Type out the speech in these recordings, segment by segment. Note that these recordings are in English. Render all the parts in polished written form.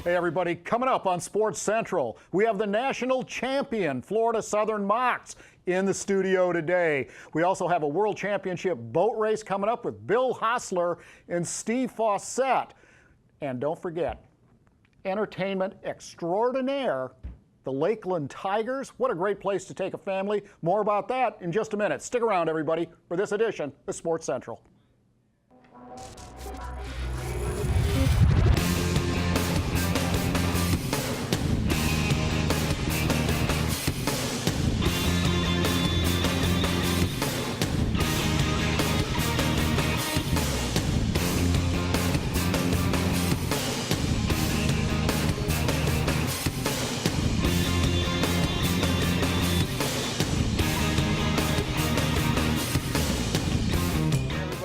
Hey everybody, coming up on Sports Central, we have the national champion Florida Southern Mocs in the studio today. We also have a World Championship boat race coming up with Bill Hosler and Steve Fawcett. And don't forget, entertainment extraordinaire, the Lakeland Tigers. What a great place to take a family. More about that in just a minute. Stick around everybody for this edition of Sports Central.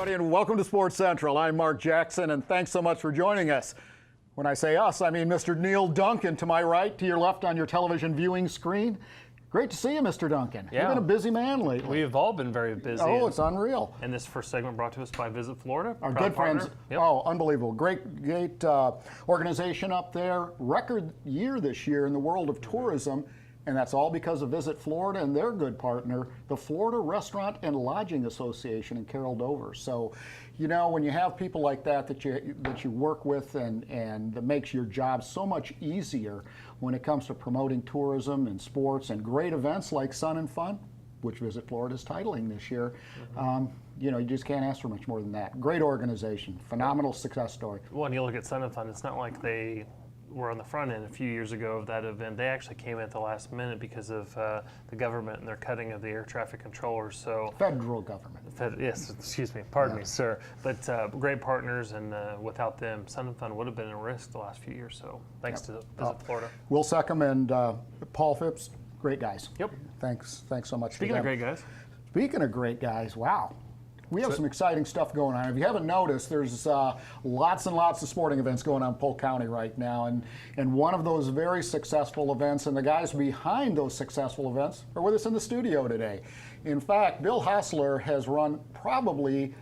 And welcome to Sports Central. I'm Mark Jackson, and thanks so much for joining us. When I say us, I mean Mr. Neil Duncan to my right, to your left on your television viewing screen. Great to see you, Mr. Duncan. Yeah. You've been a busy man lately. We've all been very busy. Oh, it's unreal. And this first segment brought to us by Visit Florida. Our good friends. Yep. Oh, unbelievable. Great organization up there. Record year this year in the world of tourism. And that's all because of Visit Florida and their good partner, the Florida Restaurant and Lodging Association in Carroll Dover. So, you know, when you have people like that that you work with and that makes your job so much easier when it comes to promoting to,rism and sports and great events like Sun and Fun, which Visit Florida is titling this year, you know, you just can't ask for much more than that. Great organization, phenomenal success story. Well, when you look at Sun and Fun, it's not like they were on the front end a few years ago of that event. They actually came at the last minute because of the government and their cutting of the air traffic controllers. So federal government. Yes, excuse me, pardon me, sir. But great partners, and without them, Sun and Fun would have been a risk the last few years. So thanks to Visit Florida. Will Seckham and Paul Phipps, great guys. Yep. Thanks so much. Speaking of great guys. Speaking of great guys, wow. We have some exciting stuff going on. If you haven't noticed, there's lots and lots of sporting events going on in Polk County right now. And one of those very successful events, and the guys behind those successful events are with us in the studio today. In fact, Bill Hosler has run probably,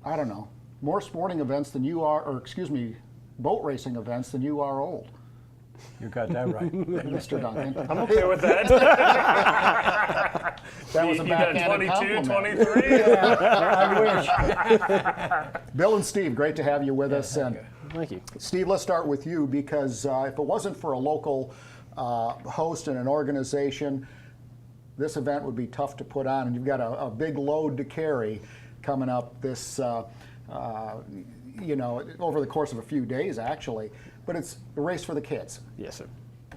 I don't know, more sporting events than you are, or excuse me, boat racing events than you are old. You got that right. Mr. Duncan. I'm okay with that. That was a backhanded 22, compliment. 23. I wish. Bill and Steve, great to have you with us. And Thank you. Steve, let's start with you because if it wasn't for a local host and an organization, this event would be tough to put on. And you've got a big load to carry coming up this, you know, over the course of a few days, actually. But it's a race for the kids. Yes, sir.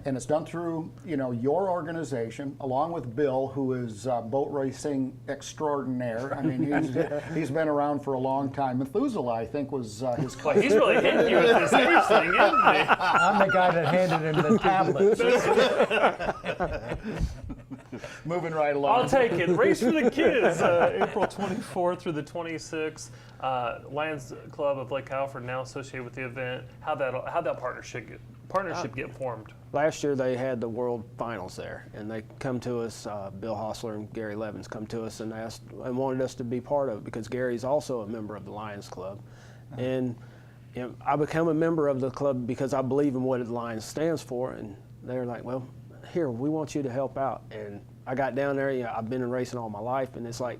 And it's done through, you know, your organization, along with Bill, who is boat racing extraordinaire. I mean, he's been around for a long time. Methuselah, I think, was his Well, he's really hitting you with this age thing, isn't he? I'm the guy that handed him the tablets. Moving right along. I'll take it. Race for the kids. April 24th through the 26th. Lions Club of Lake Alfred now associated with the event. How'd that partnership get formed? Last year they had the World Finals there, and they come to us. Bill Hosler and Gary Levins come to us and asked and wanted us to be part of it because Gary's also a member of the Lions Club, and you know, I become a member of the club because I believe in what the Lions stands for, and they're like, well, here, we want you to help out. And I got down there. You know, I've been in racing all my life, and it's like,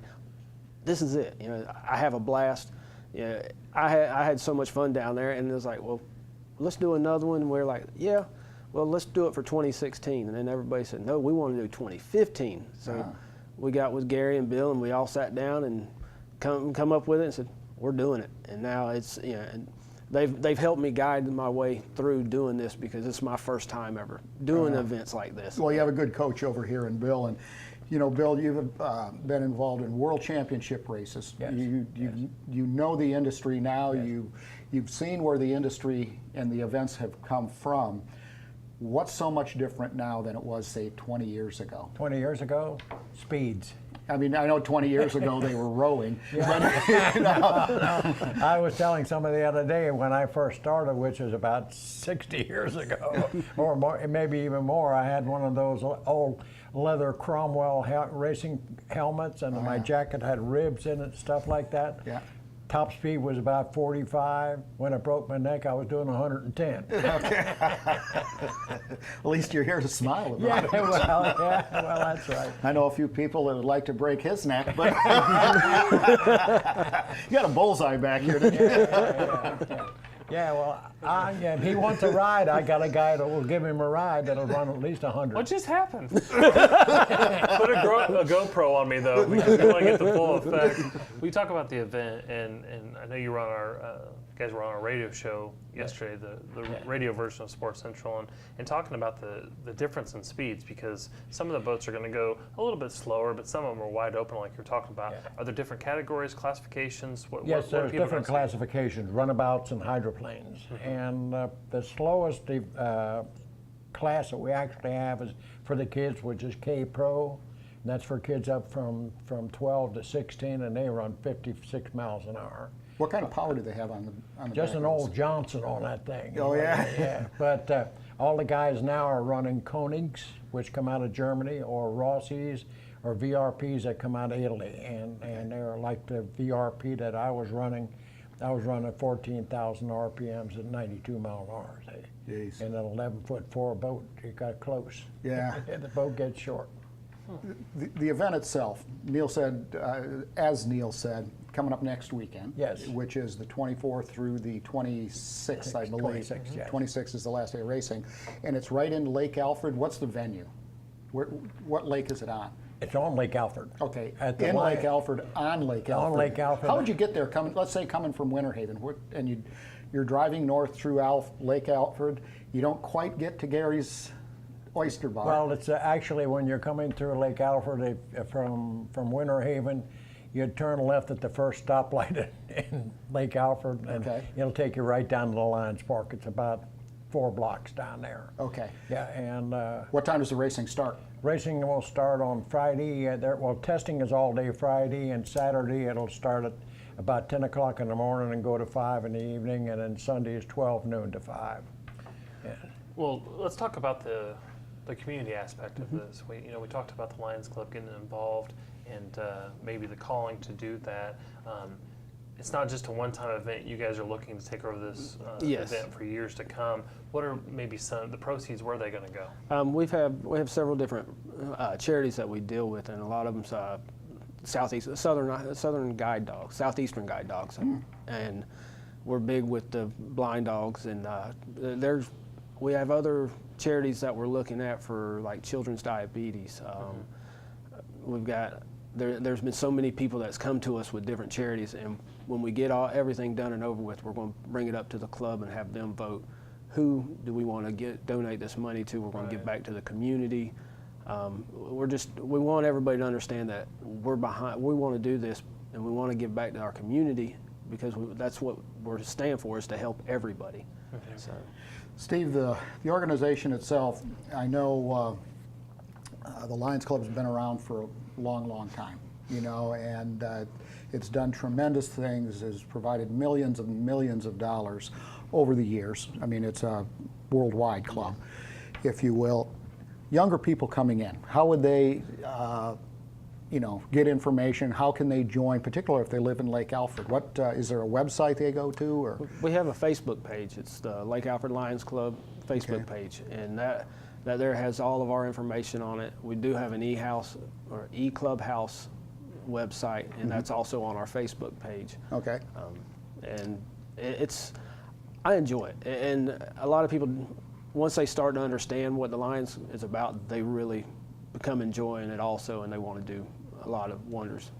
this is it. You know, I have a blast. You know, I had so much fun down there, and it was like, well, let's do another one. And we're like, yeah, well, let's do it for 2016. And then everybody said, no, we want to do 2015. So we got with Gary and Bill, and we all sat down and come up with it and said, we're doing it. And now it's, you know, and they've helped me guide my way through doing this because it's my first time ever doing events like this. Well, you have a good coach over here in Bill, and you know, Bill, you've been involved in World Championship races. Yes. You know the industry now. Yes. You've seen where the industry and the events have come from. What's so much different now than it was, say, 20 years ago? 20 years ago, speeds. I mean, I know 20 years ago they were rowing. Yeah. But, you know. I was telling somebody the other day when I first started, which was about 60 years ago, or more, maybe even more, I had one of those old leather Cromwell racing helmets, and my jacket had ribs in it, stuff like that. Yeah. top speed was about 45. When I broke my neck, I was doing 110. At least you're here to smile about it. Well, that's right. I know a few people that would like to break his neck, but you got a bullseye back here today. Yeah, well, if he wants a ride, I got a guy that will give him a ride that'll run at least 100. What just happened? Put a GoPro on me though, because we want to get the full effect. We talk about the event, and I know you were on our guys were on our radio show yesterday, the radio version of Sports Central, and talking about the difference in speeds, because some of the boats are going to go a little bit slower, but some of them are wide open, like you're talking about. Yeah. Are there different categories, classifications? Yes, there's different classifications, runabouts and hydroplanes. Mm-hmm. And the slowest class that we actually have is for the kids, which is K Pro. And that's for kids up from 12 to 16, and they run 56 miles an hour. What kind of power do they have on the Just an old Johnson on that thing. Oh, yeah? Yeah. But all the guys now are running Koenigs, which come out of Germany, or Rossies, or VRPs that come out of Italy. And they're like the VRP that I was running. I was running 14,000 RPMs at 92 mile an hour. Jeez. In an 11-foot boat, it got close. Yeah. The boat gets short. The event itself, Neil said, as Neil said, coming up next weekend. Yes. Which is the 24th through the 26th, I believe. 26th, yes. 26th is the last day of racing. And it's right in Lake Alfred. What's the venue? What lake is it on? It's on Lake Alfred. Okay, in Lake Alfred, on Lake Alfred. On Lake Alfred. How would you get there? Let's say coming from Winter Haven, and you're driving north through Lake Alfred. You don't quite get to Gary's Oyster Bar. Well, it's actually when you're coming through Lake Alfred from Winter Haven, you'd turn left at the first stoplight in Lake Alfred, and it'll take you right down to the Lions Park. It's about 4 blocks down there. Okay. Yeah, and what time does the racing start? Racing will start on Friday. Testing is all day Friday, and Saturday it'll start at about 10 o'clock in the morning and go to 5 in the evening, and then Sunday is 12 noon to 5. Yeah. Well, let's talk about the community aspect of this. We talked about the Lions Club getting involved, and maybe the calling to do that. It's not just a one-time event. You guys are looking to take over this event for years to come. What are maybe some of the proceeds? Where are they going to go? We have several different charities that we deal with, and a lot of them southern guide dogs, southeastern guide dogs, and we're big with the blind dogs. And we have other charities that we're looking at for, like children's diabetes. We've got. There's been so many people that's come to us with different charities, and when we get everything done and over with, we're going to bring it up to the club and have them vote. Who do we want to donate this money to? We're going to give back to the community. We want everybody to understand that we're behind. We want to do this, and we want to give back to our community, because that's what we're staying for, is to help everybody. Okay. So, Steve, the organization itself, I know the Lions Club has been around for a long time, and it's done tremendous things, has provided millions and millions of dollars over the years. I mean, it's a worldwide club, if you will. Younger people coming in, how would they, get information? How can they join, particularly if they live in Lake Alfred? What is there a website they go to, or? We have a Facebook page. It's the Lake Alfred Lions Club Facebook page, and that there has all of our information on it. We do have an e-house or e-clubhouse website, and that's also on our Facebook page. Okay. And I enjoy it. And a lot of people, once they start to understand what the Lions is about, they really become enjoying it also, and they want to do a lot of wonders.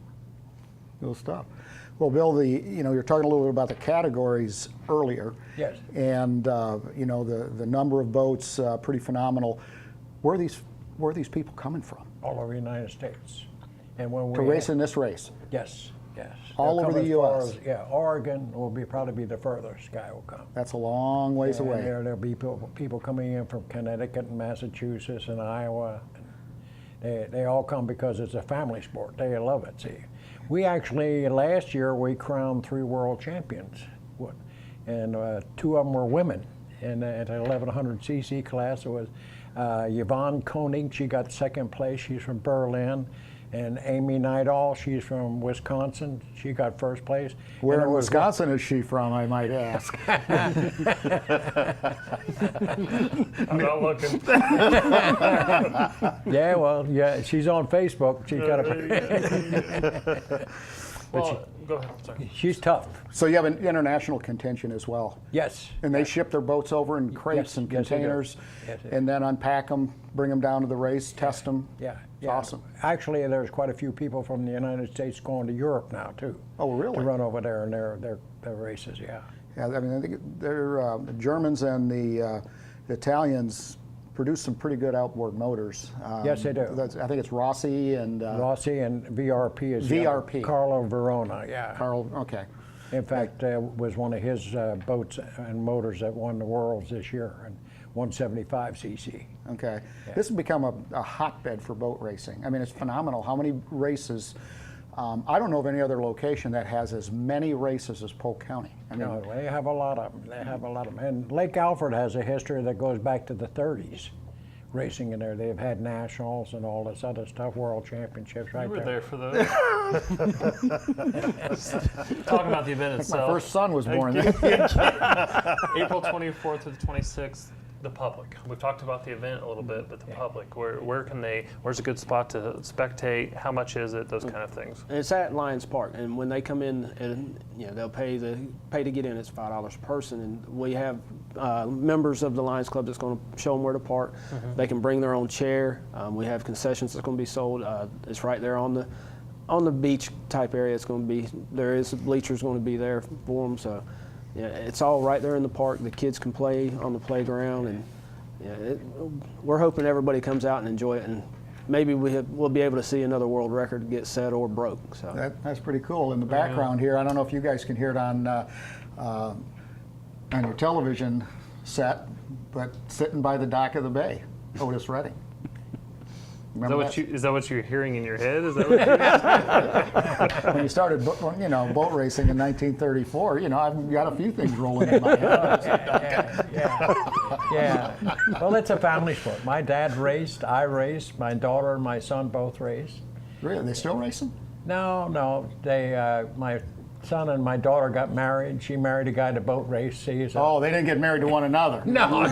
Good stuff. Well, Bill, you're talking a little bit about the categories earlier. Yes. And the number of boats, pretty phenomenal. Where are these people coming from? All over the United States. And when to race in this race? Yes. All over the U.S. Oregon will probably be the furthest guy will come. That's a long ways away. There'll be people coming in from Connecticut and Massachusetts and Iowa. They all come because it's a family sport. They love it. See, we actually last year we crowned 3 world champions, and 2 of them were women. And at the 1100cc class, it was Yvonne Koenig. She got 2nd place. She's from Berlin. And Amy Nightall, she's from Wisconsin. She got first place. Where And in it was- Wisconsin is she from, I might ask? I'm not looking. Yeah, well, yeah, she's on Facebook. She's got a. Well, go ahead. Sorry. She's tough. So you have an international contention as well. Yes. And they ship their boats over in crates Yes, and yes, they do. containers, Yes, they do. and then unpack them, bring them down to the race, test them. Yeah, It's awesome. Actually, there's quite a few people from the United States going to Europe now too. Oh, really? To run over there in their races. Yeah. Yeah, I mean, I think the Germans and the Italians produce some pretty good outboard motors. Yes, they do. I think it's Rossi and Rossi and VRP is the other. VRP. Carlo Verona. Yeah. Carl. Okay. In fact, was one of his boats and motors that won the Worlds this year, and 175 cc. Okay. This has become a hotbed for boat racing. I mean, it's phenomenal how many races. I don't know of any other location that has as many races as Polk County. I mean, No, they have a lot of them. They have a lot of them. And Lake Alfred has a history that goes back to the 30s, racing in there. They've had nationals and all this other stuff, world championships right You were there. there for those. Talking about the event my itself. first son was born there. April 24th to the 26th. The public. We've talked about the event a little bit, but the public. Where's a good spot to spectate? How much is it? Those kind of things. It's at Lions Park, and when they come in, and they'll pay to get in. It's $5 a person, and we have members of the Lions Club that's going to show them where to park. They can bring their own chair. We have concessions that's going to be sold. It's right there on the beach type area. It's going to be there is bleachers going to be there for them. So. Yeah, it's all right there in the park. The kids can play on the playground, and we're hoping everybody comes out and enjoy it, and maybe we'll be able to see another world record get set or broke. So That's pretty cool. In the background here, I don't know if you guys can hear it on your television set, but sitting by the dock of the bay, Otis Redding. Is that what you're hearing in your head? Is that what you're When you started, boat racing in 1934, I've got a few things rolling in my head. Yeah. Well, it's a family sport. My dad raced, I raced, my daughter and my son both raced. Really? They still racing? No. They, my son and my daughter got married. She married a guy to boat race. See, so. Oh, they didn't get married to one another. No.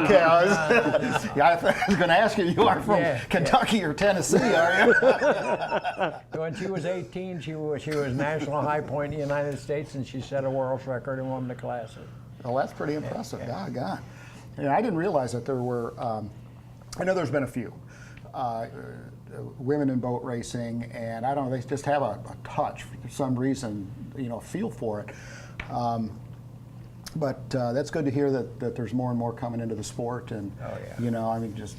Okay. I was going to ask you. You are from Kentucky or Tennessee, are you? When she was 18, she was national high point in the United States, and she set a world record in one of the classes. Well, that's pretty impressive. Doggone. I didn't realize that there were. I know there's been a few women in boat racing, and I don't know. They just have a touch for some reason. Feel for it. But that's good to hear that there's more and more coming into the sport, and just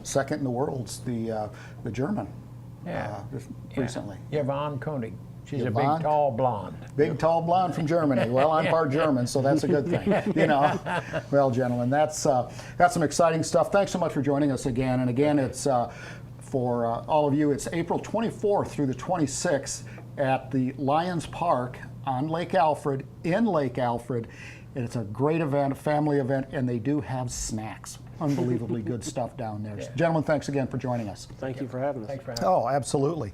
second in the world's the German. Just recently. Yvonne Koenig. She's a Yvonne? big, tall blonde. Big, tall blonde from Germany. Well, I'm part German, so that's a good thing. Well, gentlemen, that's some exciting stuff. Thanks so much for joining us again. And again, it's for all of you. It's April 24th through the 26th at the Lions Park on Lake Alfred, in Lake Alfred. And it's a great event, a family event, and they do have snacks. Unbelievably good stuff down there. Gentlemen, thanks again for joining us. thank you for having us. Thanks for having Oh, absolutely.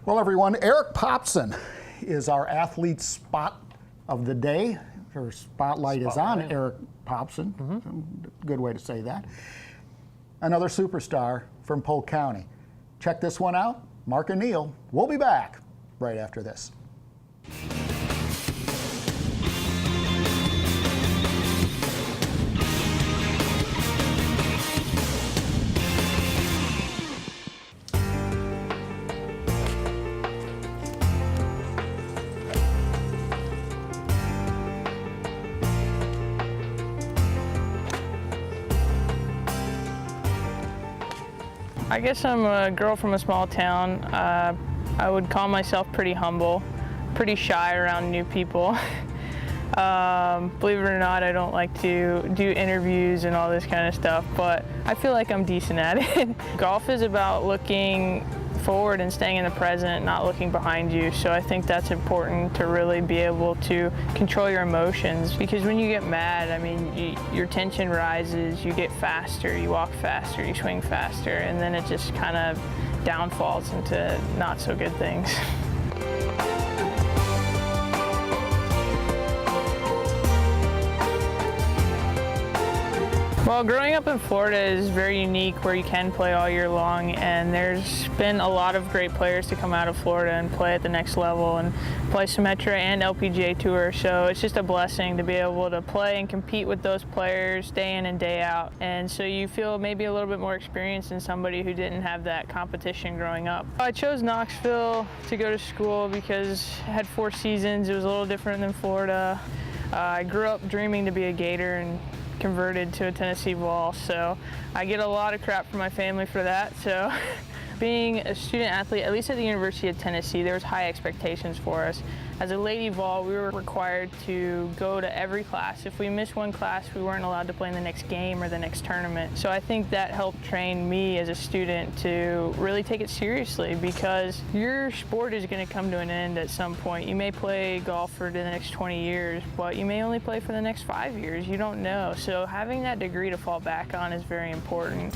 Well, everyone, Eric Popson is our athlete spot of the day. Her spotlight is on Eric Popson. Good way to say that. Another superstar from Polk County. Check this one out. Mark and Neil. We'll be back right after this. I guess I'm a girl from a small town. I would call myself pretty humble, pretty shy around new people. Believe it or not, I don't like to do interviews and all this kind of stuff, but I feel like I'm decent at it. Golf is about looking forward and staying in the present, not looking behind you. So I think that's important to really be able to control your emotions, because when you get mad, I mean, your tension rises, you get faster, you walk faster, you swing faster, and then it just kind of downfalls into not so good things. Well, growing up in Florida is very unique where you can play all year long, and there's been a lot of great players to come out of Florida and play at the next level and play Symetra and LPGA Tour. So it's just a blessing to be able to play and compete with those players day in and day out. And so you feel maybe a little bit more experienced than somebody who didn't have that competition growing up. I chose Knoxville to go to school because it had 4 seasons. It was a little different than Florida. I grew up dreaming to be a Gator and converted to a Tennessee Ball, so I get a lot of crap from my family for that. So being a student athlete, at least at the University of Tennessee, there was high expectations for us. As a Lady Vol, we were required to go to every class. If we missed one class, we weren't allowed to play in the next game or the next tournament. So I think that helped train me as a student to really take it seriously, because your sport is going to come to an end at some point. You may play golf for the next 20 years, but you may only play for the next 5 years. You don't know. So having that degree to fall back on is very important.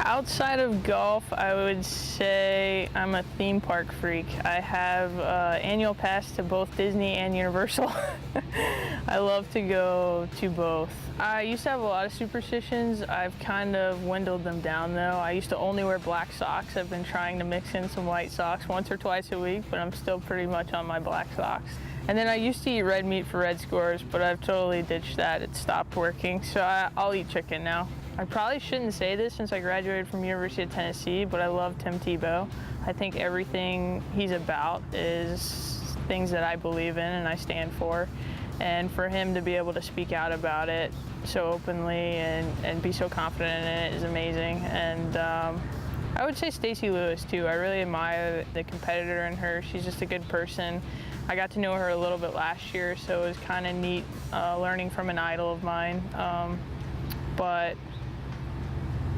Outside of golf, I would say I'm a theme park freak. I have annual pass to both Disney and Universal. I love to go to both. I used to have a lot of superstitions. I've kind of dwindled them down though. I used to only wear black socks. I've been trying to mix in some white socks once or twice a week, but I'm still pretty much on my black socks. And then I used to eat red meat for red scores, but I've totally ditched that. It stopped working, so I'll eat chicken now. I probably shouldn't say this since I graduated from University of Tennessee, but I love Tim Tebow. I think everything he's about is things that I believe in and I stand for. And for him to be able to speak out about it so openly and be so confident in it is amazing. And I would say Stacey Lewis too. I really admire the competitor in her. She's just a good person. I got to know her a little bit last year, so it was kind of neat learning from an idol of mine. But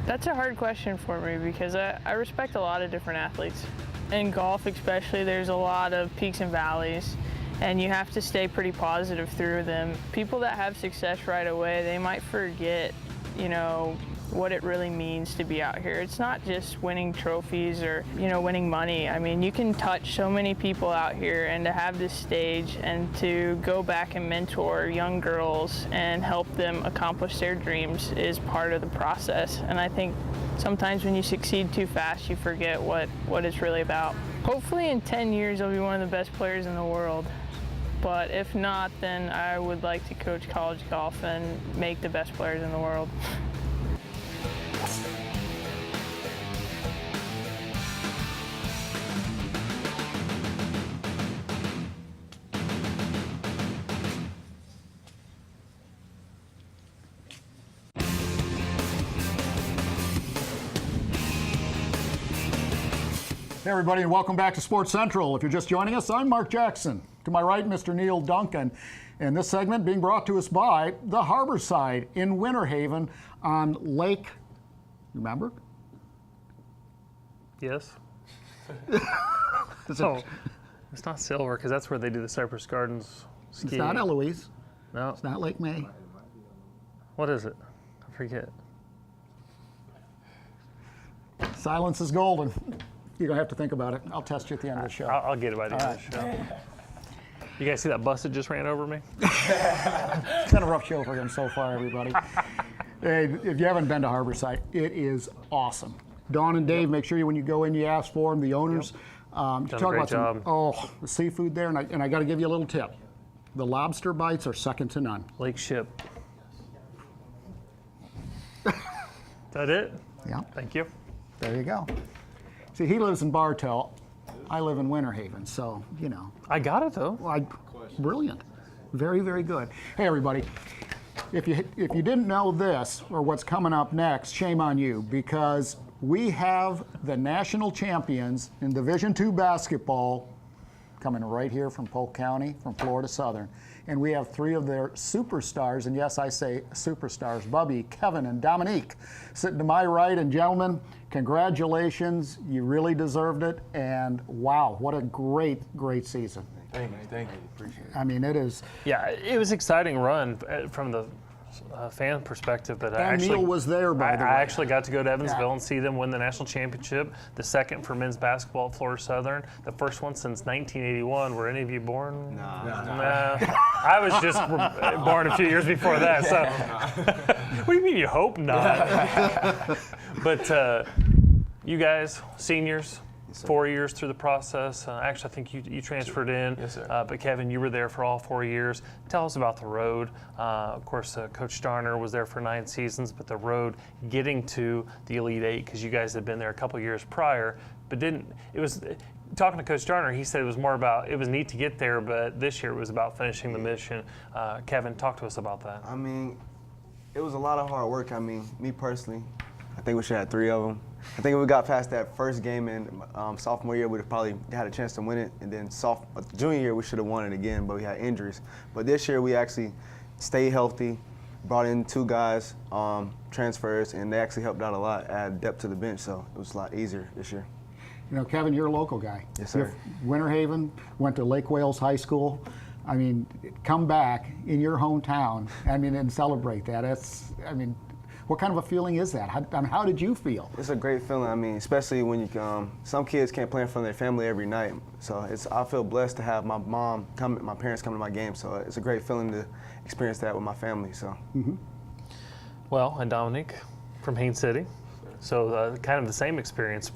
that's a hard question for me because I respect a lot of different athletes. In golf especially, there's a lot of peaks and valleys, and you have to stay pretty positive through them. People that have success right away, they might forget, you know, what it really means to be out here. It's not just winning trophies or, you know, winning money. I mean, you can touch so many people out here, and to have this stage and to go back and mentor young girls and help them accomplish their dreams is part of the process. And I think sometimes when you succeed too fast, you forget what it's really about. Hopefully in 10 years, I'll be one of the best players in the world. But if not, then I would like to coach college golf and make the best players in the world. Hey everybody, and welcome back to Sports Central. If you're just joining us, I'm Mark Jackson. To my right, Mr. Neil Duncan. And this segment being brought to us by the Harborside in Winter Haven on Lake, remember? Yes. Oh, it's not Silver, because that's where they do the Cypress Gardens ski. It's not Eloise. No. It's not Lake May. What is it? I forget. Silence is golden. You're going to have to think about it. I'll test you at the end of the show. I'll get it by the end of the show. You guys see that bus that just ran over me? It's been a rough show for him so far, everybody. Hey, if you haven't been to Harborside, it is awesome. Dawn and Dave, make sure when you go in, you ask for them, the owners. Done a great job. The seafood there, and I got to give you a little tip. The lobster bites are second to none. Lake Ship. Is that it? Yeah. Thank you. There you go. See, he lives in Bartow. I live in Winter Haven, so, you know. I got it, though. Brilliant. Very, very good. Hey, everybody. If you didn't know this or what's coming up next, shame on you, because we have the national champions in Division II basketball coming right here from Polk County, from Florida Southern. And we have 3 of their superstars, and yes, I say superstars, Bubby, Kevin, and Dominique, sitting to my right. And gentlemen, congratulations. You really deserved it. And wow, what a great, great season. Thank you. Appreciate it. I mean, it is. Yeah, it was an exciting run from the fan perspective, but I And actually Neil was there, by the way. I actually got to go to Evansville and see them win the national championship, the second for men's basketball at Florida Southern, the first one since 1981. Were any of you born? Nah. I was just born a few years before that. So, what do you mean you hope not? But you guys, seniors. 4 years through the process. Actually, I think you transferred in. Yes, sir. But Kevin, you were there for all 4 years. Tell us about the road. Of course, Coach Starner was there for 9 seasons, but the road getting to the Elite Eight, because you guys had been there a couple years prior, but didn't. It was talking to Coach Starner. He said it was more about it was neat to get there, but this year it was about finishing the mission. Kevin, talk to us about that. I mean, it was a lot of hard work. I mean, me personally, I think we should have 3 of them. I think if we got past that first game in sophomore year, we'd have probably had a chance to win it. And then junior year, we should have won it again, but we had injuries. But this year, we actually stayed healthy, brought in 2 guys, transfers, and they actually helped out a lot, add depth to the bench. So it was a lot easier this year. You know, Kevin, you're a local guy. Yes, sir. You're Winter Haven, went to Lake Wales High School. I mean, come back in your hometown, I mean, and celebrate that. What kind of a feeling is that? How did you feel? It's a great feeling. I mean, especially when some kids can't play in front of their family every night. So I feel blessed to have my parents come to my game. So it's a great feeling to experience that with my family. So. Mm-hmm. Well, and Dominique from Haines City. So kind of the same experience,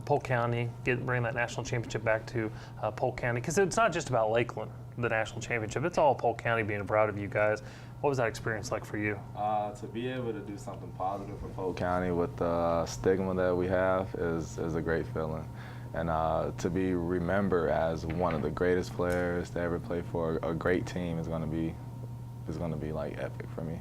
Polk County, bring that national championship back to Polk County, because it's not just about Lakeland, the national championship. It's all Polk County being proud of you guys. What was that experience like for you? To be able to do something positive for Polk County with the stigma that we have is a great feeling. And to be remembered as one of the greatest players to ever play for a great team is going to be like epic for me.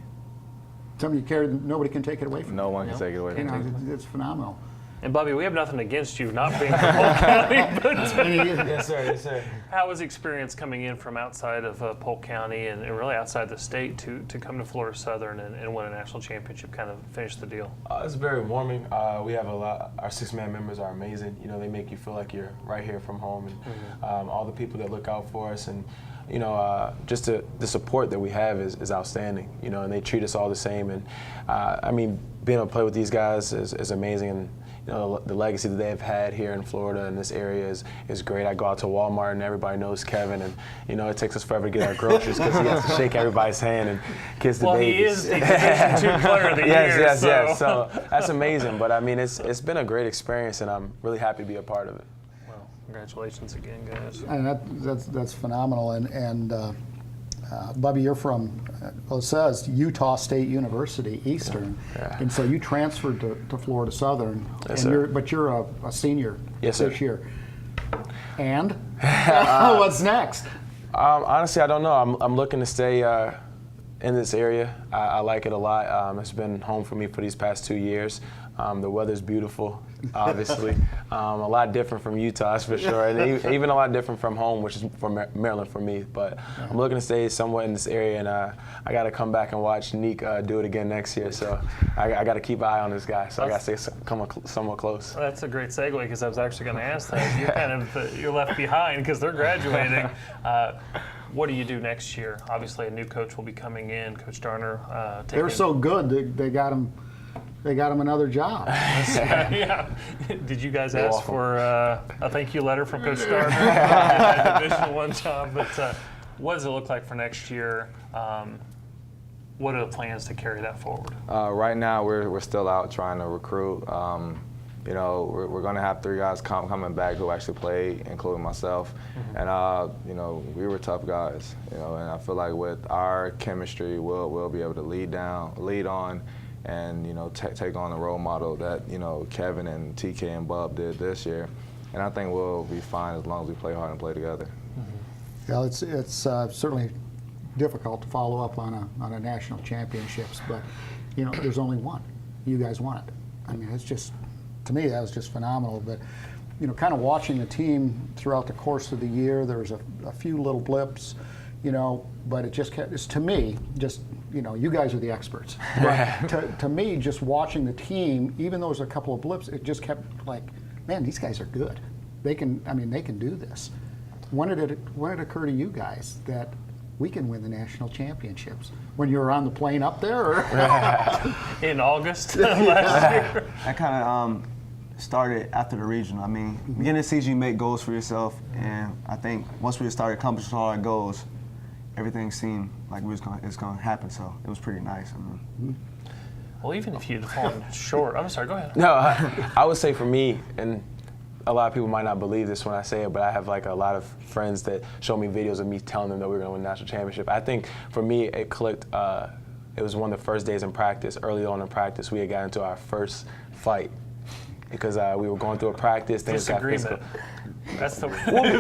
Something you carry, nobody can take it away from you. No one can take it away You from me. know, it's phenomenal. And Bobby, we have nothing against you not being from Polk County, but Yes, sir. Yes, sir. how was the experience coming in from outside of Polk County and really outside the state to come to Florida Southern and win a national championship, kind of finish the deal? It's very warming. We have a lot. Our 6-man members are amazing. You know, they make you feel like you're right here from home, and all the people that look out for us, and you know, just the support that we have is outstanding. You know, and they treat us all the same. And I mean, being able to play with these guys is amazing. And you know, the legacy that they've had here in Florida in this area is great. I go out to Walmart and everybody knows Kevin, and you know, it takes us forever to get our groceries because he has to shake everybody's hand and kiss the babies. He is the Division II Player of the Year. Yes. So that's amazing. But I mean, it's been a great experience, and I'm really happy to be a part of it. Well, congratulations again, guys. And that's phenomenal. And Bubby, you're from, it says Utah State University, Eastern. Yeah. And so you transferred to Florida Southern. Yes, and sir. But you're a senior Yes, this sir. year. And what's next? Honestly, I don't know. I'm looking to stay in this area. I like it a lot. It's been home for me for these past 2 years. The weather's beautiful, obviously. A lot different from Utah, that's for sure. And even a lot different from home, which is from Maryland for me. But I'm looking to stay somewhat in this area, and I got to come back and watch Neek do it again next year. So I got to keep an eye on this guy. So I got to stay somewhat close. Well, that's a great segue, because I was actually going to ask that. You're kind of you're left behind because they're graduating. What do you do next year? Obviously, a new coach will be coming in, Coach Starner. They're so good, they got him another job. Yeah. Did you guys ask for a thank you letter from Coach Starner? That Division I job. But what does it look like for next year? What are the plans to carry that forward? Right now, we're still out trying to recruit. You know, we're going to have 3 guys coming back who actually played, including myself. And, you know, we were tough guys, you know, and I feel like with our chemistry, we'll be able to lead on, and, you know, take on the role model that, you know, Kevin and TK and Bub did this year. And I think we'll be fine as long as we play hard and play together. Yeah, it's certainly difficult to follow up on a national championships, but, you know, there's only one. You guys won it. I mean, it's just, to me, that was just phenomenal. But, you know, kind of watching the team throughout the course of the year, there was a few little blips, you know, but it just kept, to me, just, you know, you guys are the experts. But to me, just watching the team, even though there's a couple of blips, it just kept like, man, these guys are good. They can do this. when did it occur to you guys that we can win the national championships? When you were on the plane up there? Or? In August last year. That kind of started after the regional. I mean, beginning of the season, you make goals for yourself, and I think once we started accomplishing all our goals, everything seemed like it's going to happen. So it was pretty nice. I mean, Well, even if you'd fallen short, I'm sorry, go ahead. No, I would say for me, and a lot of people might not believe this when I say it, but I have like a lot of friends that show me videos of me telling them that we were going to win the national championship. I think for me, it clicked. It was one of the first days in practice. Early on in practice, we had got into our first fight because we were going through a practice. Things got physical. That's the.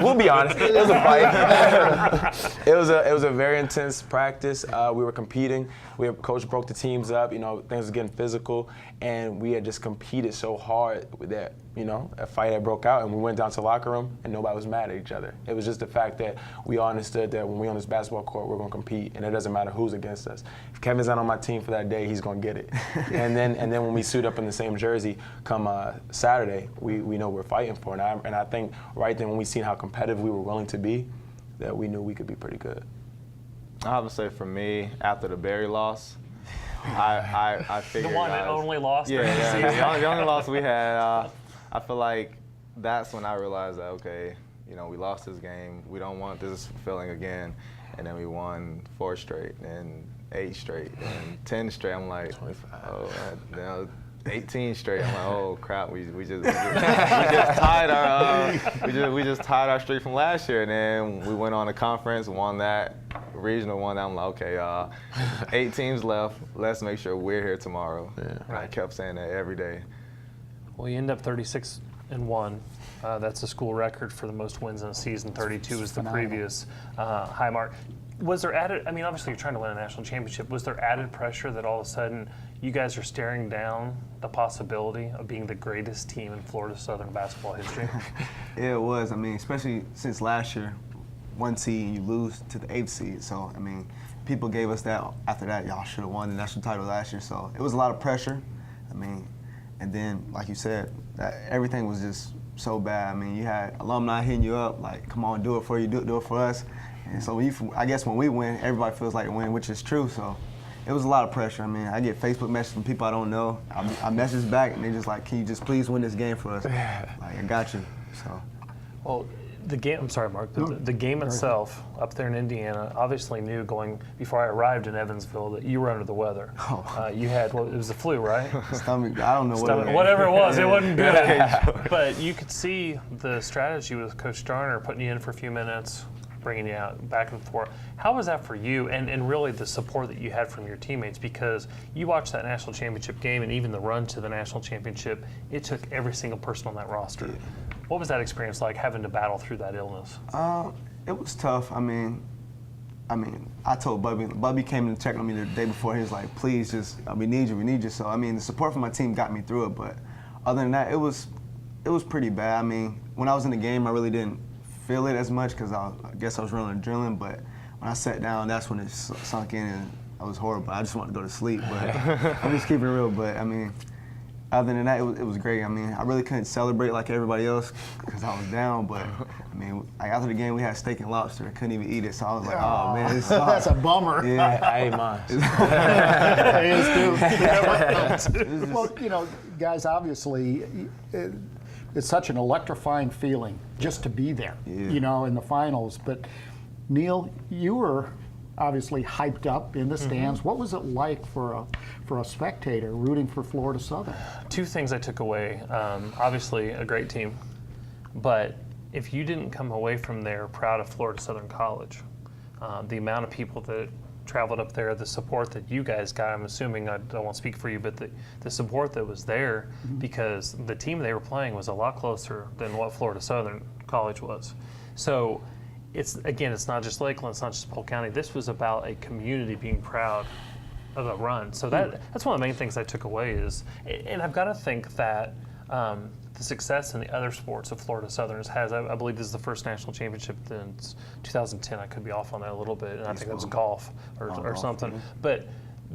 We'll be honest. It was a fight. It was a very intense practice. We were competing. Coach broke the teams up. You know, things were getting physical, and we had just competed so hard that a fight had broke out, and we went down to the locker room, and nobody was mad at each other. It was just the fact that we all understood that when we're on this basketball court, we're going to compete, and it doesn't matter who's against us. If Kevin's not on my team for that day, he's going to get it. and then when we suit up in the same jersey come Saturday, we know we're fighting for it. And I think right then when we seen how competitive we were willing to be, that we knew we could be pretty good. I have to say for me, after the Barry loss, I figured The one and only loss. the only loss we had. I feel like that's when I realized that, okay, we lost this game. We don't want this feeling again. And then we won 4 straight, and 8 straight, and 10 straight. I'm like, 25. 18 straight. I'm like, oh crap, we just tied our streak from last year, and then we went on a conference, won that regional, won that. I'm like, okay, 8 teams left. Let's make sure we're here tomorrow. Yeah. Right. I kept saying that every day. Well, you end up 36-1. That's a school record for the most wins in a season. 32 was the previous high mark. Was there added? I mean, obviously you're trying to win a national championship. Was there added pressure that all of a sudden you guys are staring down the possibility of being the greatest team in Florida Southern basketball history? Yeah, it was. I mean, especially since last year, 1 seed and you lose to the 8th seed. So I mean, people gave us that. After that, y'all should have won the national title last year. So it was a lot of pressure. I mean, and then like you said, that everything was just so bad. I mean, you had alumni hitting you up like, "Come on, do it for you, do it for us." And so I guess when we win, everybody feels like a win, which is true. So it was a lot of pressure. I mean, I get Facebook messages from people I don't know. I message back, and they're just like, "Can you just please win this game for us?" Like, I got you. So. Well, the game. I'm sorry, Mark. The game itself up there in Indiana, obviously knew before I arrived in Evansville that you were under the weather. You had it was the flu, right? Stomach. I don't know whatever it was. It wasn't good. But you could see the strategy with Coach Starner putting you in for a few minutes, bringing you out back and forth. How was that for you, and really the support that you had from your teammates? Because you watched that national championship game, and even the run to the national championship, it took every single person on that roster. Yeah. What was that experience like, having to battle through that illness? It was tough. I mean, I told Bubby. Bubby came and checked on me the day before. He was like, "Please, we need you." So I mean, the support from my team got me through it. But other than that, it was pretty bad. I mean, when I was in the game, I really didn't feel it as much because I guess I was running adrenaline. But when I sat down, that's when it sunk in, and I was horrible. I just wanted to go to sleep. But I'm just keeping it real. But I mean, other than that, it was great. I mean, I really couldn't celebrate like everybody else because I was down. But I mean, after the game, we had steak and lobster. I couldn't even eat it, so I was like, "Oh man, this sucks." That's a bummer. Yeah, I ate mine. It is too. Well, guys, obviously, it's such an electrifying feeling just to be there, in the finals. But Neil, you were obviously hyped up in the stands. Mm-hmm. What was it like for a spectator rooting for Florida Southern? 2 things I took away. Obviously, a great team, but if you didn't come away from there proud of Florida Southern College, the amount of people that traveled up there, the support that you guys got, I'm assuming, I won't speak for you, but the support that was there, because the team they were playing was a lot closer than what Florida Southern College was. So it's not just Lakeland, it's not just Polk County. This was about a community being proud of a run. So that's one of the main things I took away is, and I've got to think that the success in the other sports of Florida Southern has, I believe this is the first national championship since 2010. I could be off on that a little bit, and I think that was golf or something. But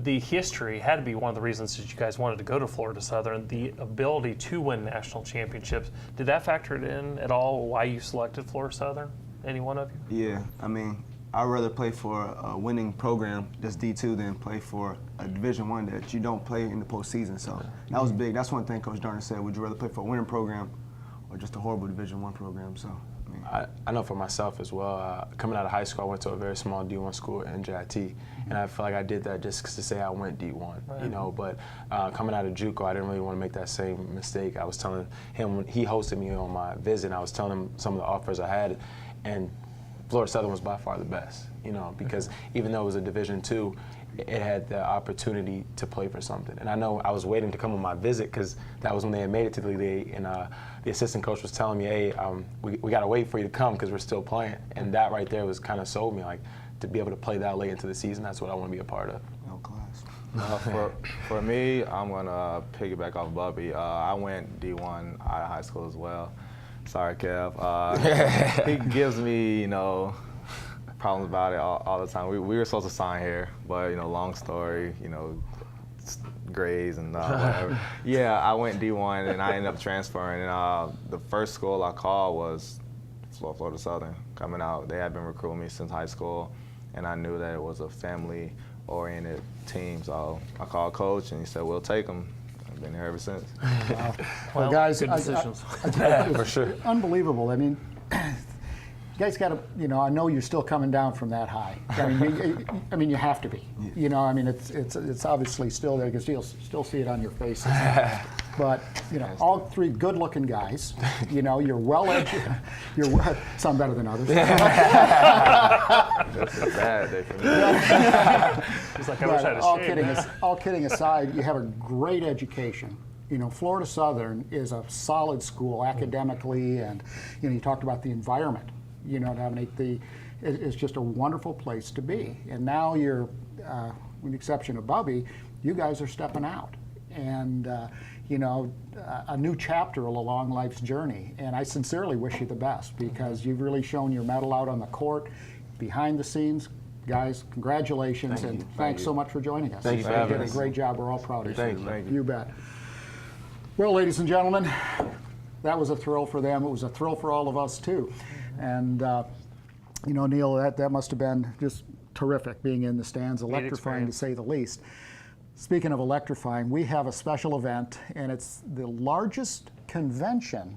the history had to be one of the reasons that you guys wanted to go to Florida Southern, the ability to win national championships. Did that factor it in at all, why you selected Florida Southern Any one of you? Yeah, I mean, I'd rather play for a winning program that's D2 than play for a Division I that you don't play in the postseason. So that was big. That's one thing Coach Darner said. Would you rather play for a winning program or just a horrible Division I program? So. I know for myself as well, coming out of high school, I went to a very small D1 school at NJIT, and I feel like I did that just to say I went D1, you know, but coming out of JUCO, I didn't really want to make that same mistake. I was telling him, when he hosted me on my visit, I was telling him some of the offers I had, and Florida Southern was by far the best, you know, because even though it was a Division II, it had the opportunity to play for something. And I know I was waiting to come on my visit because that was when they had made it to the league, and the assistant coach was telling me, hey, we got to wait for you to come because we're still playing. And that right there was kind of sold me, like, to be able to play that late into the season, that's what I want to be a part of. No class. For me, I'm going to piggyback off Bubby. I went D1 out of high school as well. Sorry, Kev. He gives me, you know, problems about it all the time. We were supposed to sign here, but, you know, long story, you know, grades and whatever. Yeah, I went D1 and I ended up transferring. And the first school I called was Florida Southern coming out. They had been recruiting me since high school, and I knew that it was a family-oriented team. So I called Coach, and he said, we'll take them. I've been here ever since. Wow. Well, guys, good decisions. For sure. Unbelievable. I mean, you guys got to, you know, I know you're still coming down from that high. I mean, you have to be. You know, I mean, it's obviously still there. You can still see it on your faces. But, you know, all three good-looking guys. You know, you're well-educated. Some better than others. That's a bad day for me. It's like I wish I had a shave. All kidding aside, you have a great education. You know, Florida Southern is a solid school academically, and, you know, you talked about the environment. You know, Dominique, it's just a wonderful place to be. And now you're, with the exception of Bubby, you guys are stepping out. And, you know, a new chapter along life's journey. And I sincerely wish you the best because you've really shown your mettle out on the court, behind the scenes. Guys, congratulations, and thanks so much for joining us. Thank you for having us. You did a great job. We're all proud of you. Thank you. You bet. Well, ladies and gentlemen, that was a thrill for them. It was a thrill for all of us, too. And, you know, Neil, that must have been just terrific being in the stands, electrifying to say the least. Speaking of electrifying, we have a special event, and it's the largest convention.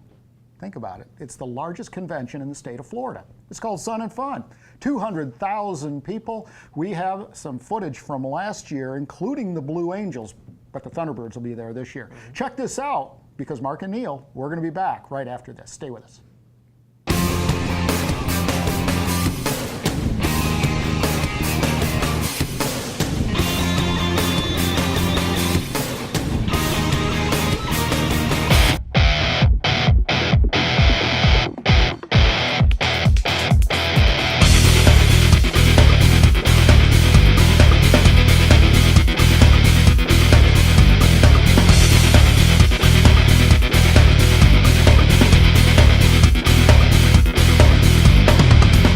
Think about it. It's the largest convention in the state of Florida. It's called Sun and Fun. 200,000 people. We have some footage from last year, including the Blue Angels, but the Thunderbirds will be there this year. Check this out, because Mark and Neil, we're going to be back right after this. Stay with us.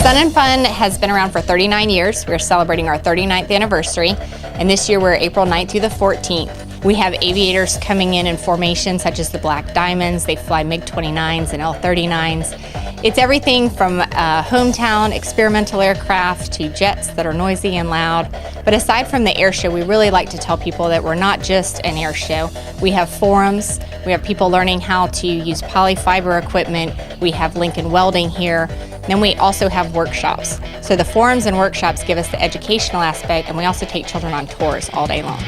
Sun and Fun has been around for 39 years. We're celebrating our 39th anniversary, and this year we're April 9th through the 14th. We have aviators coming in formations such as the Black Diamonds. They fly MiG-29s and L-39s. It's everything from hometown experimental aircraft to jets that are noisy and loud. But aside from the air show, we really like to tell people that we're not just an air show. We have forums. We have people learning how to use polyfiber equipment. We have Lincoln Welding here. Then we also have workshops. So the forums and workshops give us the educational aspect, and we also take children on tours all day long.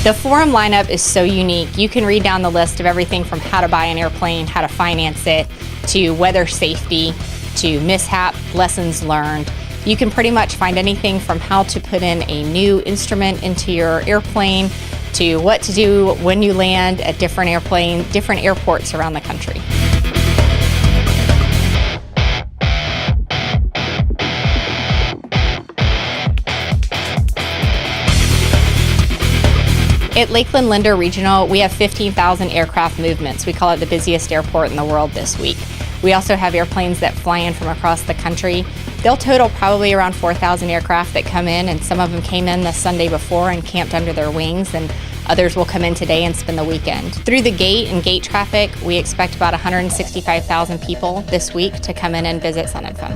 The forum lineup is so unique. You can read down the list of everything from how to buy an airplane, how to finance it, to weather safety, to mishap, lessons learned. You can pretty much find anything from how to put in a new instrument into your airplane to what to do when you land at different airports around the country. At Lakeland Linder Regional, we have 15,000 aircraft movements. We call it the busiest airport in the world this week. We also have airplanes that fly in from across the country. They'll total probably around 4,000 aircraft that come in, and some of them came in the Sunday before and camped under their wings. And Others will come in today and spend the weekend. Through the gate and gate traffic, we expect about 165,000 people this week to come in and visit Sun and Fun.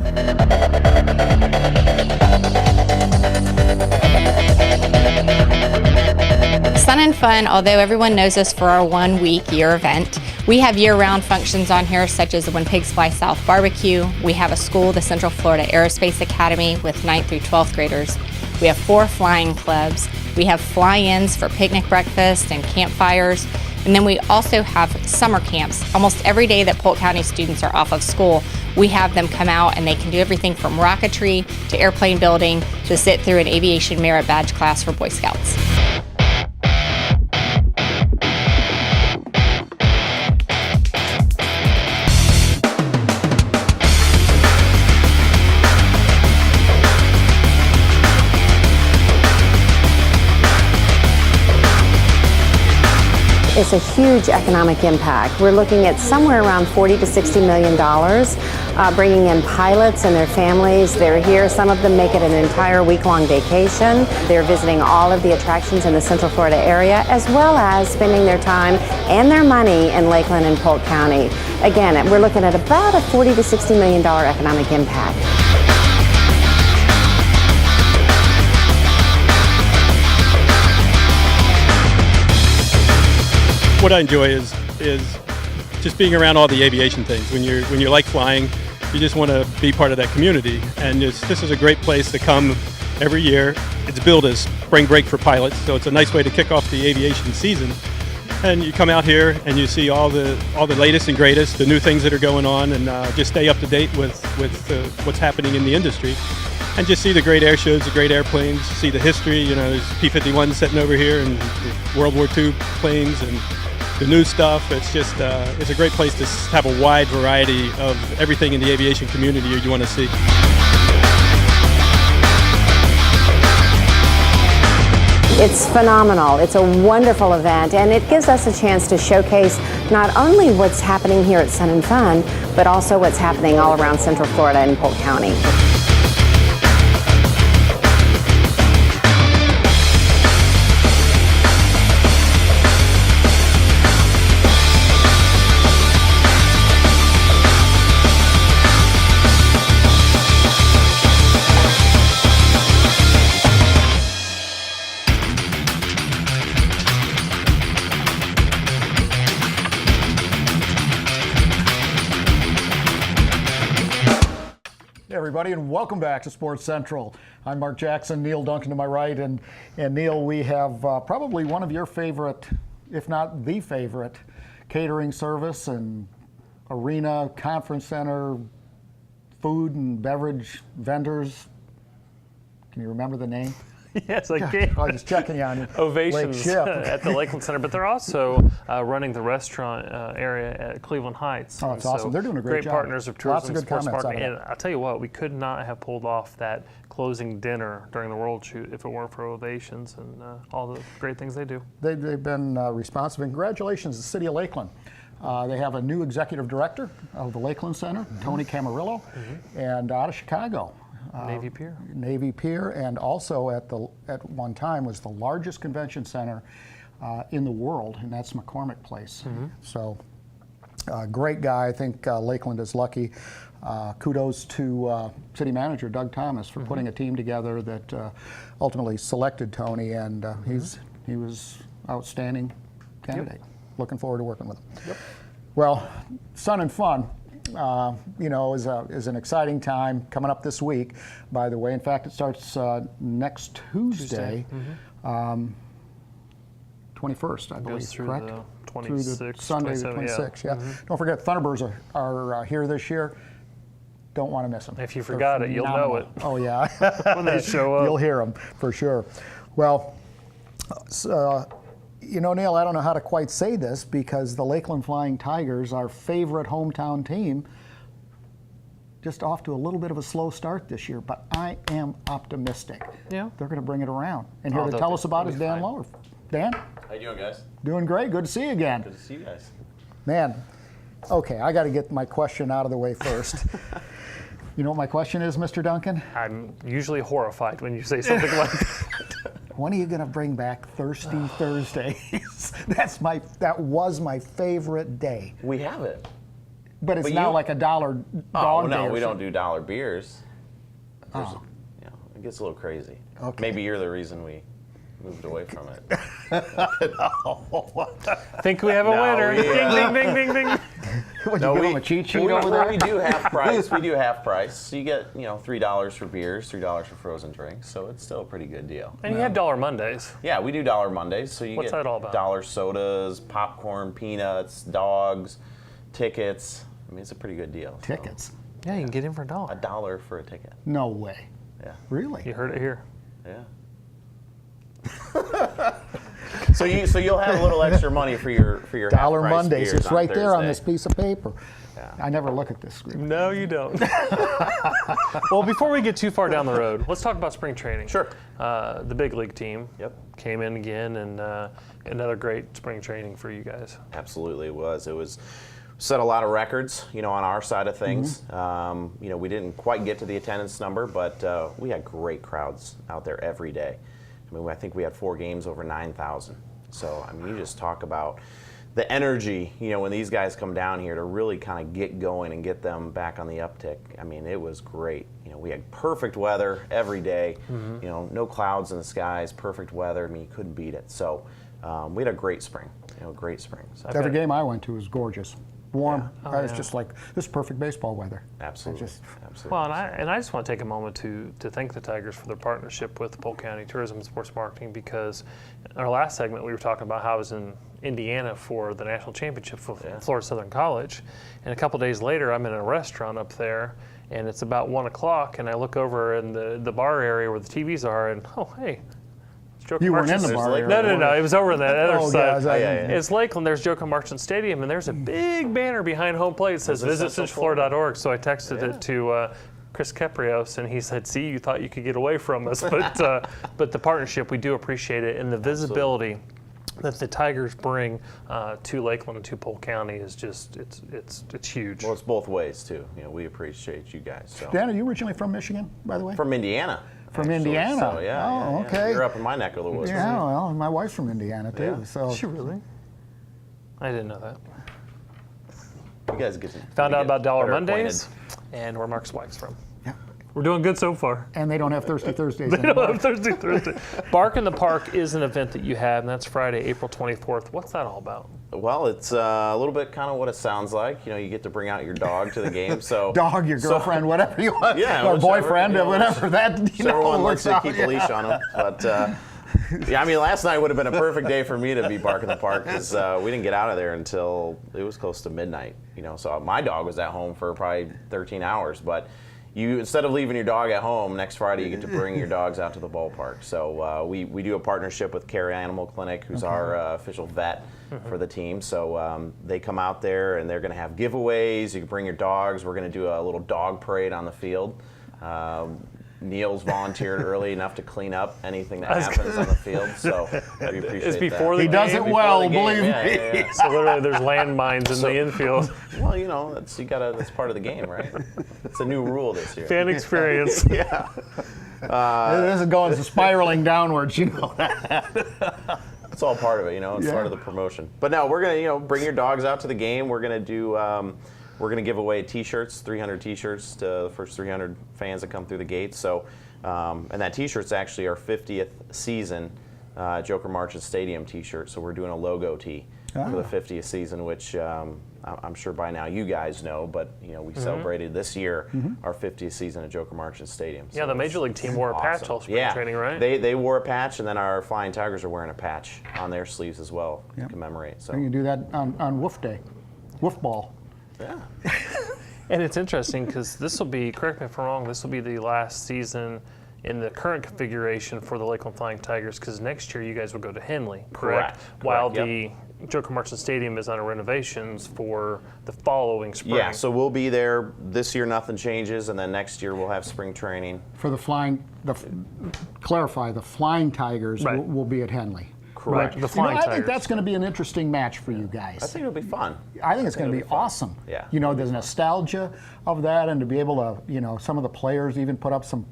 Sun and Fun, although everyone knows us for our 1 week year event, we have year-round functions on here such as the When Pigs Fly South barbecue. We have a school, the Central Florida Aerospace Academy, with 9th through 12th graders. We have 4 flying clubs. We have fly-ins for picnic breakfast and campfires. And then we also have summer camps. Almost every day that Polk County students are off of school, we have them come out and they can do everything from rocketry to airplane building to sit through an aviation merit badge class for Boy Scouts. It's a huge economic impact. We're looking at somewhere around $40 to $60 million, bringing in pilots and their families. They're here. Some of them make it an entire week-long vacation. They're visiting all of the attractions in the Central Florida area, as well as spending their time and their money in Lakeland and Polk County. Again, we're looking at about a $40 to $60 million economic impact. What I enjoy is just being around all the aviation things. When you like flying, you just want to be part of that community. And this is a great place to come every year. It's billed as spring break for pilots, so it's a nice way to kick off the aviation season. And you come out here and you see all the latest and greatest, the new things that are going on, and just stay up to date with what's happening in the industry. And just see the great air shows, the great airplanes, see the history. You know, there's P-51 sitting over here and World War II planes and the new stuff. It's just, it's a great place to have a wide variety of everything in the aviation community you want to see. It's phenomenal. It's a wonderful event, and it gives us a chance to showcase not only what's happening here at Sun and Fun, but also what's happening all around Central Florida and Polk County. Everybody, and welcome back to Sports Central. I'm Mark Jackson, Neil Duncan to my right, and Neil, we have probably one of your favorite, if not the favorite, catering service and arena, conference center, food and beverage vendors. Can you remember the name? Yes, I can. I was just checking on you. Ovations at the Lakeland Center, but they're also running the restaurant area at Cleveland Heights. Oh, it's awesome. They're doing a great job. Partners of Lots tourism of and good sports comments marketing. out of And I'll tell you what, we could not have pulled off that closing dinner during the World Shoot if it weren't for Ovations and all the great things they do. They've been responsive. And congratulations to the City of Lakeland. They have a new executive director of the Lakeland Center, Tony Camarillo, and out of Chicago. Navy Pier. Navy Pier, and also at one time was the largest convention center in the world, and that's McCormick Place. So, great guy. I think Lakeland is lucky. Kudos to City Manager Doug Thomas for putting a team together that ultimately selected Tony, and he was outstanding candidate. Looking forward to working with him. Well, Sun and Fun. You know, is an exciting time coming up this week, by the way. In fact, it starts next Tuesday. 21st, I believe, through correct? The 26th, through the Sunday the 26th, yeah. Don't forget, Thunderbirds are here this year. Don't want to miss them. If you forgot it, you'll know it. Oh, yeah. When they show up. You'll hear them, for sure. Well, you know, Neil, I don't know how to quite say this because the Lakeland Flying Tigers, our favorite hometown team, just off to a little bit of a slow start this year, but I am optimistic. Yeah. They're going to bring it around. And here to tell us about is Dan Lauer. Dan? How you doing, guys? Doing great. Good to see you again. Good to see you guys. Man, okay, I got to get my question out of the way first. You know what my question is, Mr. Duncan? I'm usually horrified when you say something like that. when are you going to bring back Thirsty Thursdays? That was my favorite day. We have it. But it's But now you- like a $1 Oh, dog day. no, or we don't something. do dollar beers. Oh. It gets a little crazy. Okay. Maybe you're the reason we moved away from it. Think we have a No, winner. we, Ding, ding, ding, ding, ding. Would you give them a cheat sheet over there? We do half price. We do half price. You get, $3 for beers, $3 for frozen drinks. So it's still a pretty good deal. And you have Dollar Mondays. Yeah, we do dollar Mondays. So you What's get that all about? dollar sodas, popcorn, peanuts, dogs, tickets. I mean, it's a pretty good deal. So Tickets? Yeah, you can get in for $1 for a ticket. No way. Yeah. Really? You heard it here. Yeah. So you'll have a little extra money for your Dollar half-price Mondays. beers It's on right there on this Thursday. piece of paper. Yeah. I never look at this screen. No, you don't. Well, before we get too far down the road, let's talk about spring training. Sure. The big league team Yep. came in again, and another great spring training for you guys. Absolutely, it was set a lot of records, on our side of things. We didn't quite get to the attendance number, but we had great crowds out there every day. I mean, I think we had 4 games over 9,000. So, I mean, you just talk about the energy, when these guys come down here to really kind of get going and get them back on the uptick. I mean, it was great. We had perfect weather every day, no clouds in the skies, perfect weather. I mean, you couldn't beat it. So, we had a great spring, great spring. So, Every game I went to was gorgeous. Warm. Yeah. I was just like, this is perfect baseball weather. absolutely. Absolutely. Absolutely. Well, and I just want to take a moment to thank the Tigers for their partnership with Polk County Tourism and Sports Marketing, because in our last segment we were talking about how I was in Indiana for the national championship for Florida Southern College, and a couple days later I'm in a restaurant up there, and it's about 1 o'clock, and I look over in the bar area where the TVs are, and oh hey. You weren't in the There's bar Lake- area. No. It was over on that other Oh, side. yeah, It's Lakeland. There's Joe Marchant Stadium, and there's a big banner behind home plate that says Was it visit Central centralflorida.org. So I texted it to Chris Keprios, and he said, "See, you thought you could get away from us, but the partnership, we do appreciate it, and the visibility that the Tigers bring to Lakeland and to Polk County is just it's huge." Well, it's both ways too. We appreciate you guys. So. Dan, are you originally from Michigan, by the way? From Indiana. From actually. Indiana. So, yeah, Oh, yeah. okay. You're up in my neck of the woods. Yeah, well, my wife's from Indiana too. Yeah. So Is she really? I didn't know that. You guys get to Found out about Dollar better Mondays, acquainted. and where Mark's wife's from. Yeah. We're doing good so far. And they don't have Thirsty Thursdays They don't anymore. have Thursday. Bark in the Park is an event that you have, and that's Friday, April 24th. What's that all about? Well, it's a little bit kind of what it sounds like. You get to bring out your dog to the game. So Dog, your girlfriend, whatever you want. Yeah, or whichever, boyfriend, or whatever that So everyone works likes out. to keep a leash on them. But yeah, I mean, last night would have been a perfect day for me to be Bark in the Park, because we didn't get out of there until it was close to midnight. So my dog was at home for probably 13 hours, but. Instead of leaving your dog at home, next Friday you get to bring your dogs out to the ballpark. So we do a partnership with Care Animal Clinic, who's our official vet for the team. So they come out there and they're going to have giveaways. You can bring your dogs. We're going to do a little dog parade on the field. Neil's volunteered early enough to clean up anything that happens on the field, so we appreciate It's before that. the He does game. it well, Before the game, believe me. yeah. So literally, there's landmines in the infield. Well, that's part of the game, right? It's a new rule this year. Fan experience. Yeah. This is going spiraling downwards, you know that. It's all part of it, It's Yeah. part of the promotion. But no, we're gonna, bring your dogs out to the game. We're gonna do, we're gonna give away T-shirts, 300 T-shirts to the first 300 fans that come through the gates. So, and that T-shirt's actually our 50th season Joker Marchant Stadium T-shirt. So we're doing a logo tee for the 50th season, which I'm sure by now you guys know. But we celebrated this year our 50th season at Joker Marchant Stadium. Yeah, So the Major League team wore a patch awesome. all spring training, right? They wore a patch, and then our Flying Tigers are wearing a patch on their sleeves as well to commemorate. So You can do that on Woof Day, Woof Ball. yeah. And it's interesting because this will be, correct me if I'm wrong, this will be the last season in the current configuration for the Lakeland Flying Tigers, because next year you guys will go to Henley, correct? While the Joker Marchant Stadium is under renovations for the following spring. Yeah, so we'll be there this year. Nothing changes, and then next year we'll have spring training. For the clarify, the Flying Tigers Right. will be at Henley. Correct. The Flying I think Tigers. that's going to be an interesting match for you guys. I think it'll be fun. I think it's going to be awesome. Yeah. The nostalgia of that, and to be able to, some of the players even put up some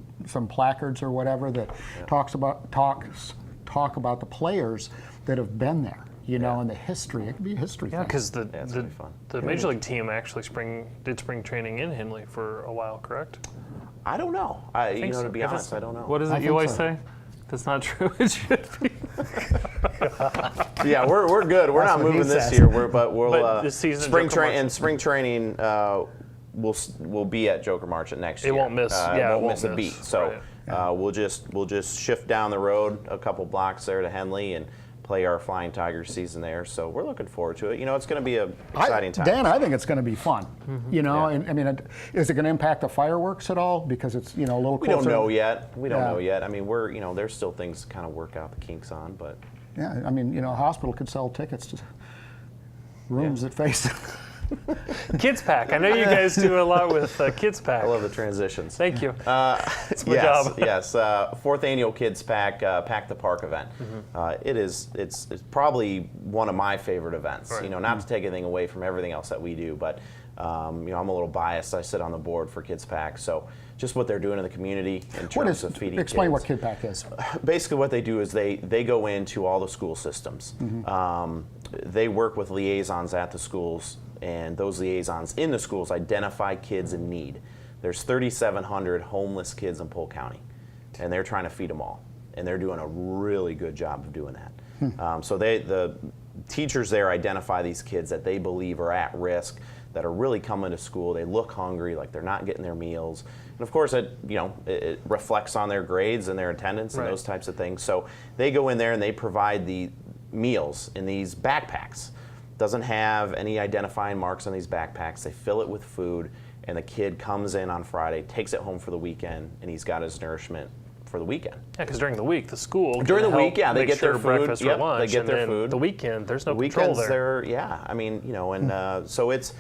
placards or whatever that talks talk about the players that have been there, you know, and the history. It could be a history Yeah, thing. because it's gonna be fun. the Major League team actually did spring training in Henley for a while, correct? I don't know. To be honest, I don't know. What is it you always say? That's not true. It should be. Yeah, we're good. We're not what he moving this says. year. But we'll this season, spring Joker March. and spring training. We'll be at Joker March at next year. It won't miss. It Yeah, won't miss a beat. So we'll just shift down the road a couple blocks there to Henley and play our Flying Tigers season there. So we're looking forward to it. You know, it's going to be an exciting time. Dan, I think it's going to be fun. You know, and I mean, is it going to impact the fireworks at all? Because it's, you know, a little We closer. don't know yet. We don't Yeah. know yet. I mean, there's still things to kind of work out the kinks on, but. Yeah, I mean, you know, a hospital could sell tickets to rooms that face. Kids Pack. I know you guys do a lot with Kids Pack. I love the transitions. Thank you. It's my job. Yes, fourth annual Kids Pack Pack the Park event. It's probably one of my favorite events. Right. You know, not to take anything away from everything else that we do, but you know, I'm a little biased. I sit on the board for Kids Pack, so just what they're doing in the community in terms of feeding Explain kids. what Kid Pack is. Basically, what they do is they go into all the school systems. They work with liaisons at the schools, and those liaisons in the schools identify kids in need. There's 3,700 homeless kids in Polk County, and they're trying to feed them all, and they're doing a really good job of doing that. So the teachers there identify these kids that they believe are at risk, that are really coming to school. They look hungry, like they're not getting their meals, and of course, it reflects on their grades and their attendance and those types of things. So they go in there and they provide the meals in these backpacks. Doesn't have any identifying marks on these backpacks. They fill it with food, and the kid comes in on Friday, takes it home for the weekend, and he's got his nourishment for the weekend. Yeah, because during the week, the school During can the week, help yeah, they make get sure their food. breakfast Yep, or lunch. they get and their then food. The weekend, there's no The control weekends, there. I mean, you know, and so it's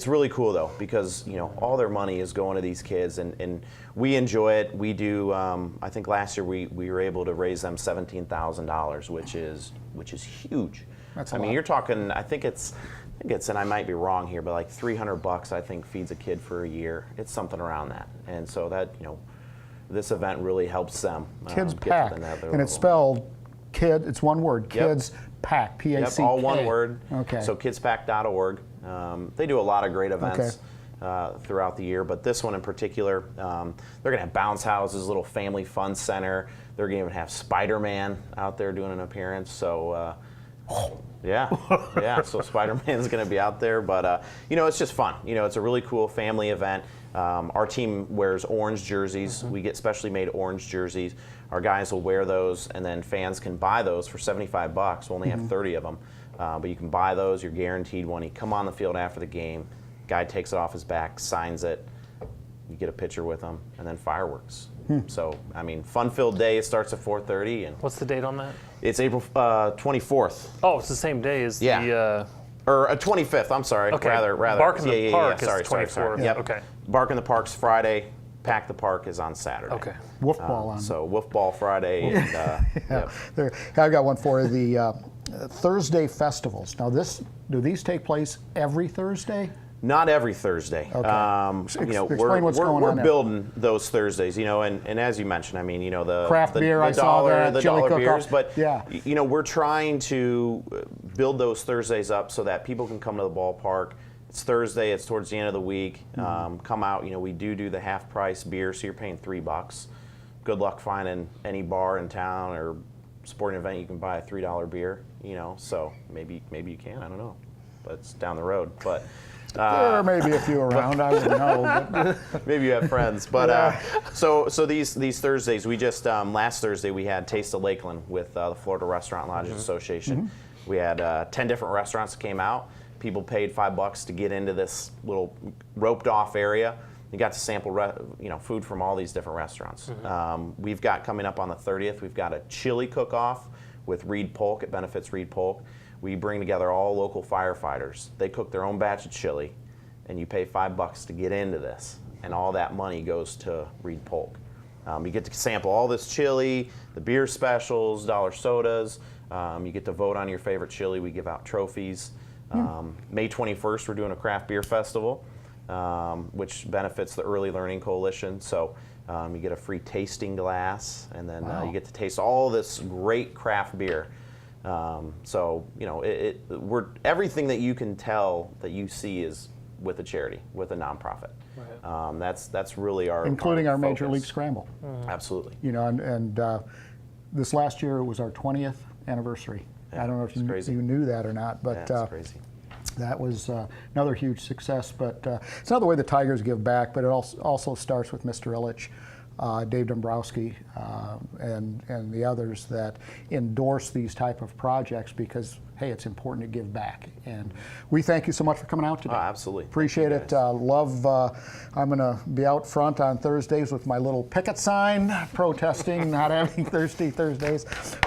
really cool though, because you know all their money is going to these kids, and we enjoy it. We do. I think last year we were able to raise them $17,000, which is huge. That's a I mean, lot. you're talking. I think it's, and I might be wrong here, but like $300 I think feeds a kid for a year. It's something around that, and so that, you know, this event really helps them. Kids get to Pack, the next and level. it's spelled kid. It's one word. Kids Pack. P-A-C-K. Yep, all one word. Okay. So kidspack.org. They do a lot of great events throughout the year, but this one in particular, they're going to have bounce houses, little family fun center. They're going to even have Spider-Man out there doing an appearance. So, so Spider-Man's going to be out there. But, you know, it's just fun. You know, it's a really cool family event. Our team wears orange jerseys. We get specially made orange jerseys. Our guys will wear those, and then fans can buy those for $75. We'll only have 30 of them. But you can buy those. You're guaranteed one. You come on the field after the game. Guy takes it off his back, signs it. You get a picture with him, and then fireworks. So, I mean, fun-filled day. It starts at 4:30, and What's the date on that? it's April 24th. Oh, it's the same day as Yeah. the. Or 25th. I'm sorry. Okay. Rather. Bark in the Park is Sorry. 24th. Yep. Okay. Bark in the Park's Friday. Pack the Park is on Saturday. Okay. Wolf ball on. So Wolf Ball Friday. And, yep. There, I've got one for you. The Thursday festivals. Now, do these take place every Thursday? Not every Thursday. Okay. You know, Explain what's going on we're there. building those Thursdays. You know, and as you mentioned, I mean, you know, the Craft beer, the I saw dollar, that, the chili dollar cook-off. beers, but Yeah. you know, we're trying to build those Thursdays up so that people can come to the ballpark. It's Thursday. It's towards the end of the week. Come out. You know, we do the half price beer, so you're paying $3. Good luck finding any bar in town or sporting event you can buy a $3 beer. You know, so maybe you can. I don't know, but it's down the road. But There may be a few around. I wouldn't know. But maybe you have friends. But so these Thursdays, we just last Thursday we had Taste of Lakeland with the Florida Restaurant Lodges Association. We had 10 different restaurants that came out. People paid $5 to get into this little roped off area. You got to sample food from all these different restaurants. We've got coming up on the 30th, we've got a chili cook-off with Reed Polk. It benefits Reed Polk. We bring together all local firefighters. They cook their own batch of chili, and you pay $5 to get into this, and all that money goes to Reed Polk. You get to sample all this chili, the beer specials, dollar sodas. You get to vote on your favorite chili. We give out trophies. May 21st, we're doing a craft beer festival, which benefits the Early Learning Coalition. So You get a free tasting glass, and then you get to taste all this great craft beer. So you know, we're everything that you can tell that you see is with a charity, with a nonprofit. Right. That's really including our focus. Major League Scramble. Absolutely. You know, and this last year was our 20th anniversary. Yeah, I don't know if you knew that or not, but that's crazy. That was another huge success. But it's another way the Tigers give back, but it also starts with Mr. Illich, Dave Dombrowski, and the others that endorse these type of projects because, hey, it's important to give back. And we thank you so much for coming out today. Oh, absolutely. Appreciate it. Love, I'm going to be out front on Thursdays with my little picket sign protesting not having Thirsty Thursdays.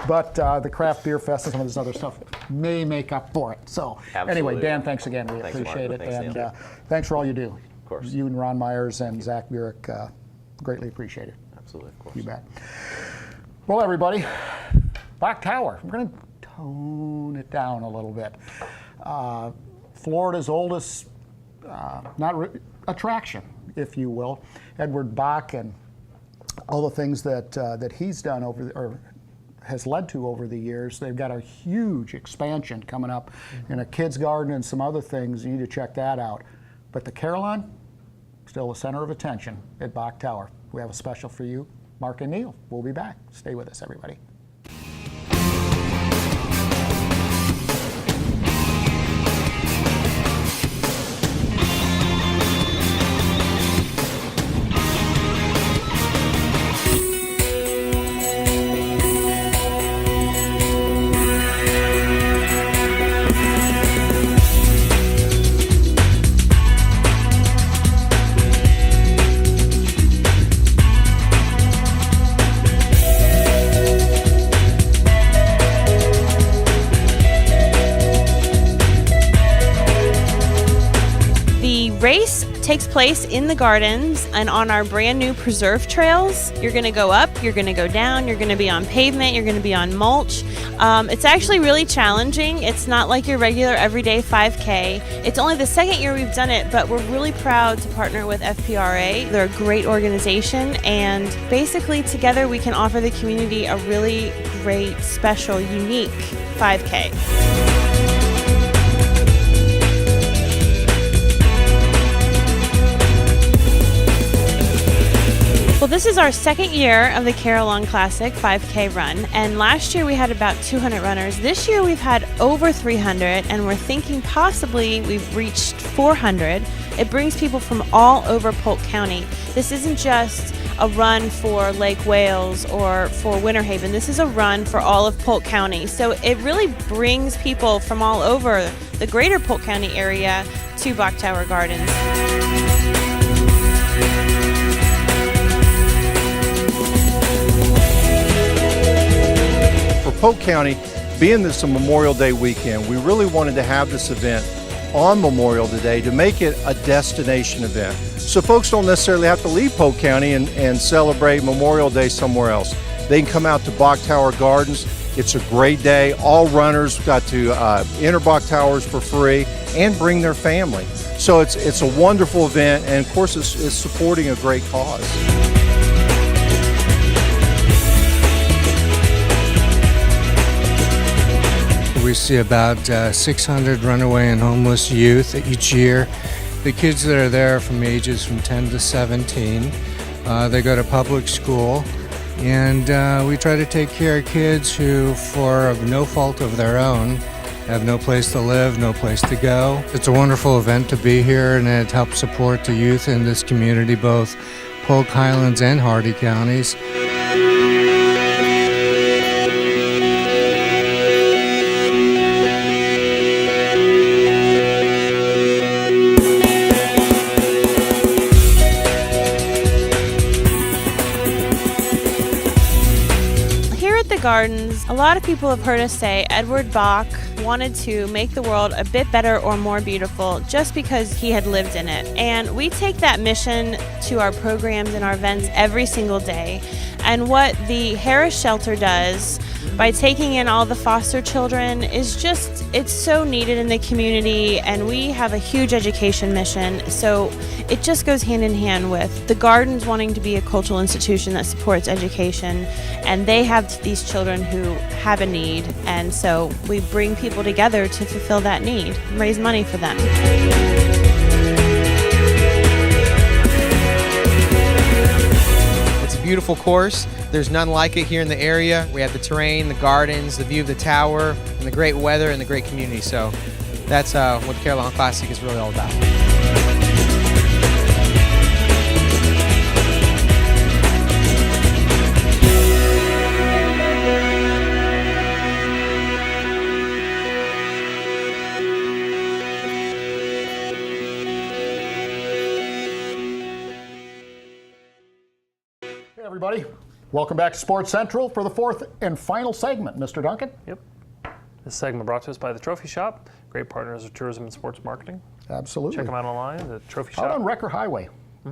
But the Craft Beer Fest and some of this other stuff may make up for it. So anyway, Dan, thanks again. We appreciate it. Thanks, and thanks for all you do. Of course. You and Ron Myers and Zach Burek, greatly appreciate it. Absolutely, of course. You bet. Well, everybody, Black Tower. I'm going to tone it down a little bit. Florida's oldest attraction, if you will, Edward Bach, and all the things that he's done or has led to over the years. They've got a huge expansion coming up in a kids' garden and some other things. You need to check that out. But the Carillon, still the center of attention at Bach Tower. We have a special for you, Mark and Neil. We'll be back. Stay with us, everybody. Race takes place in the gardens and on our brand new preserve trails. You're going to go up, you're going to go down, you're going to be on pavement, you're going to be on mulch. It's actually really challenging. It's not like your regular everyday 5K. It's only the second year we've done it, but we're really proud to partner with FPRA. They're a great organization, and basically together we can offer the community a really great, special, unique 5K. Well, this is our second year of the Carillon Classic 5K run, and last year we had about 200 runners. This year we've had over 300, and we're thinking possibly we've reached 400. It brings people from all over Polk County. This isn't just a run for Lake Wales or for Winter Haven. This is a run for all of Polk County. So it really brings people from all over the greater Polk County area to Bach Tower Gardens. Polk County, being this a Memorial Day weekend, we really wanted to have this event on Memorial Day to make it a destination event. So folks don't necessarily have to leave Polk County and celebrate Memorial Day somewhere else. They can come out to Bach Tower Gardens. It's a great day. All runners got to enter Bach Towers for free and bring their family. So it's a wonderful event, and of course it's supporting a great cause. We see about 600 runaway and homeless youth each year. The kids that are there are from ages from 10 to 17. They go to public school, and we try to take care of kids who, for no fault of their own, have no place to live, no place to go. It's a wonderful event to be here, and it helps support the youth in this community, both Polk, Highlands, and Hardy counties. Gardens, a lot of people have heard us say Edward Bach wanted to make the world a bit better or more beautiful just because he had lived in it. And we take that mission to our programs and our events every single day. And what the Harris Shelter does by taking in all the foster children is just, it's so needed in the community, and we have a huge education mission, so it just goes hand in hand with the Gardens wanting to be a cultural institution that supports education, and they have these children who have a need, and so we bring people together to fulfill that need and raise money for them. It's a beautiful course. There's none like it here in the area. We have the terrain, the gardens, the view of the tower, and the great weather and the great community. So that's what the Carolina Classic is really all about. Hey everybody, welcome back to Sports Central for the fourth and final segment. Mr. Duncan? Yep. This segment brought to us by the Trophy Shop, great partners of tourism and sports marketing. Absolutely. Check them out online, the Trophy Shop. Out on Wrecker Highway.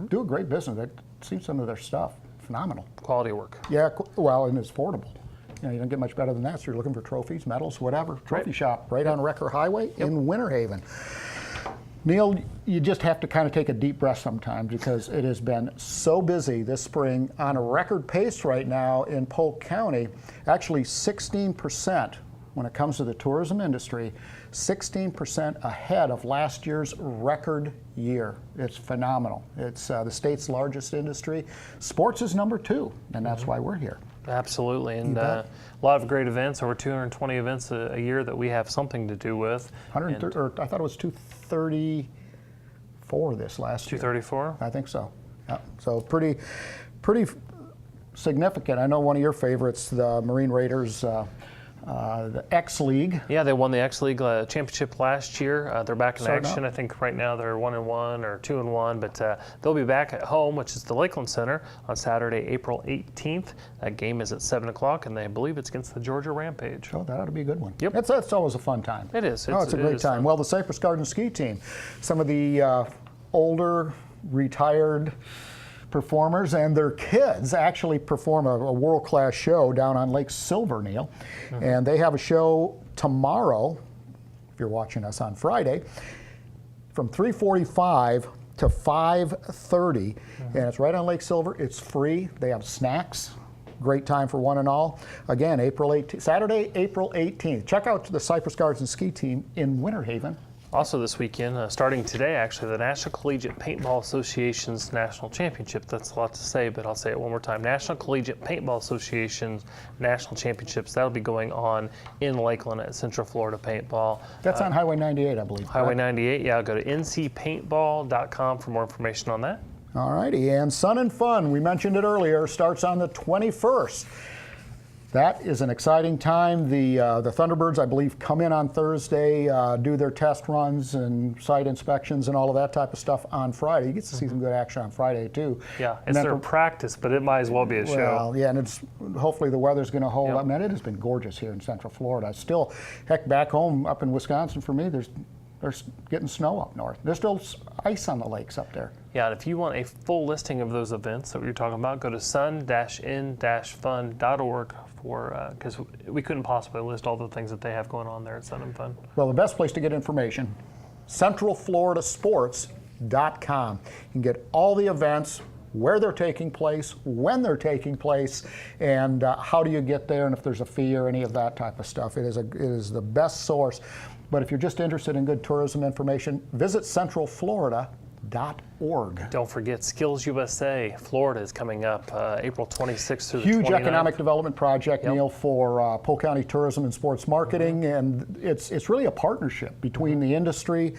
Do a great business. I've seen some of their stuff. Phenomenal. Quality of work. Yeah, well, and it's affordable. You know, you don't get much better than that. So you're looking for trophies, medals, whatever. Trophy Shop, right on Wrecker Highway in Winter Haven. Neil, you just have to kind of take a deep breath sometimes because it has been so busy this spring, on a record pace right now in Polk County. Actually 16% when it comes to the tourism industry, 16% ahead of last year's record year. It's phenomenal. It's the state's largest industry. Sports is number 2, and that's why we're here. Absolutely, and a lot of great events, over 220 events a year that we have something to do with. 130, or I thought it was 234 this last year. 234? I think so. Yeah. So pretty significant. I know one of your favorites, the Marine Raiders, the X League. Yeah, they won the X League championship last year. They're back in Starting action. up. I think right now they're 1-1 or 2-1, but they'll be back at home, which is the Lakeland Center, on Saturday, April 18th. That game is at 7 o'clock, and they believe it's against the Georgia Rampage. Oh, that ought to be a good one. Yep. That's always a fun time. It is. It's a great time. Fun. Well, the Cypress Garden ski team, some of the older, retired performers and their kids actually perform a world-class show down on Lake Silver, Neil. And they have a show tomorrow, if you're watching us on Friday, from 3:45 to 5:30, and it's right on Lake Silver. It's free. They have snacks. Great time for one and all. Again, Saturday, April 18th. Check out the Cypress Gardens ski team in Winter Haven. Also this weekend, starting today actually, the National Collegiate Paintball Association's National Championship. That's a lot to say, but I'll say it one more time. National Collegiate Paintball Association's National Championships. That'll be going on in Lakeland at Central Florida Paintball. That's on Highway 98, I believe. Highway 98, yeah. Go to ncpaintball.com for more information on that. All righty, and Sun and Fun, we mentioned it earlier, starts on the 21st. That is an exciting time. The Thunderbirds, I believe, come in on Thursday, do their test runs and site inspections and all of that type of stuff on Friday. You get to see some good action on Friday, too. Yeah, it's their practice, but it might as well be a show. Well, yeah, and it's hopefully the weather's going to hold up. Man, it has been gorgeous here in Central Florida. Still, heck, back home up in Wisconsin for me, there's getting snow up north. There's still ice on the lakes up there. Yeah, and if you want a full listing of those events that we were talking about, go to sun-in-fun.org because we couldn't possibly list all the things that they have going on there at Sun and Fun. Well, the best place to get information, centralfloridasports.com. You can get all the events, where they're taking place, when they're taking place, and how do you get there, and if there's a fee or any of that type of stuff. It is the best source. But if you're just interested in good tourism information, visit centralflorida.org. Don't forget Skills USA. Florida is coming up April 26th through the 29th. Huge economic development project, Neil, for Polk County tourism and sports marketing, and it's really a partnership between the industry,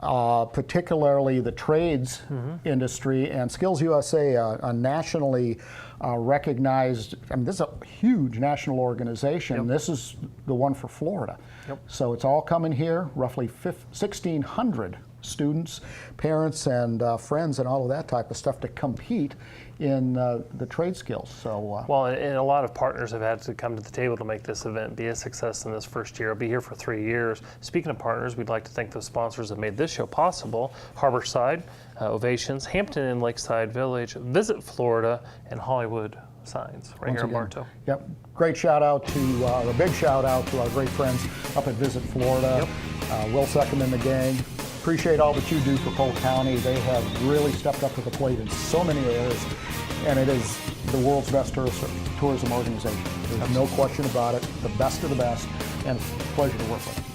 particularly the trades industry, and Skills USA, a nationally recognized, I mean, this is a huge national organization. This is the one for Florida. So it's all coming here, roughly 1,600 students, parents, and friends, and all of that type of stuff to compete in the trade skills. So well, and a lot of partners have had to come to the table to make this event be a success in this first year. It'll be here for 3 years. Speaking of partners, we'd like to thank those sponsors that made this show possible: Harborside, Ovations, Hampton Inn Lakeside Village, Visit Florida, and Hollywood signs right Once here in again. Bartow. Yep. Great shout out to, a big shout out to our great friends up at Visit Florida. Will Seckham and the gang. Appreciate all that you do for Polk County. They have really stepped up to the plate in so many areas, and it is the world's best tourism organization. There's no question about it. The best of the best, and it's a pleasure to work with.